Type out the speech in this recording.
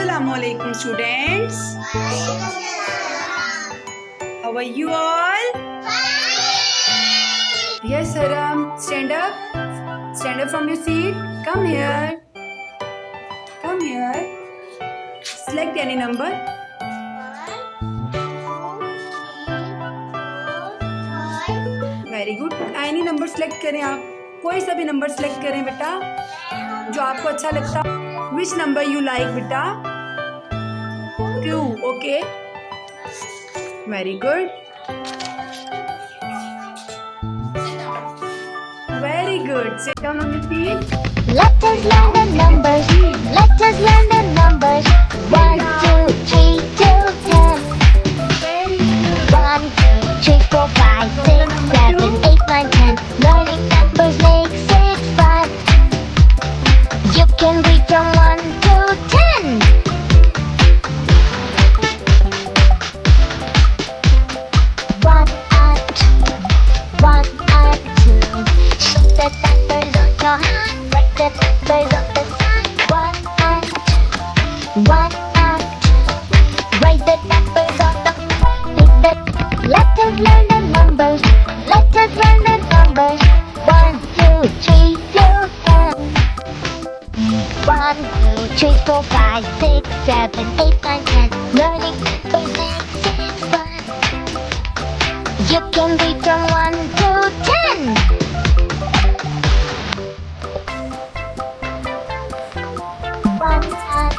Assalamualaikum students. How are you all? Yes, Haram. Stand up. Stand up from your seat. Come here. Come here. Select any number. Very good. Any number select करें आप. कोई सा भी number select करें बेटा जो आपको अच्छा लगता. Which number you like बेटा? 2. Okay. Very good. Very good. Sit down on your feet. Let us learn the numbers. Let us learn the numbers. 1, 2, 3 till 10. 1, 2, 3, 4, 5, 6, 7, 8, 9, 10. Learning numbers makes it fun. You can read from 1 to 10. 1 and 1 and 2. Shoot the numbers on your hand. Write the numbers on the side. 1 and 1 and 2. Write the numbers on the side. Let us learn the numbers. Let us learn the numbers. 1, 2, 3, 4, 10. 1, 2, 3, 4, 5, 6, 7, 8, 9, 10. Learning numbers makes it fun. You can read from 1 to 10. 1 and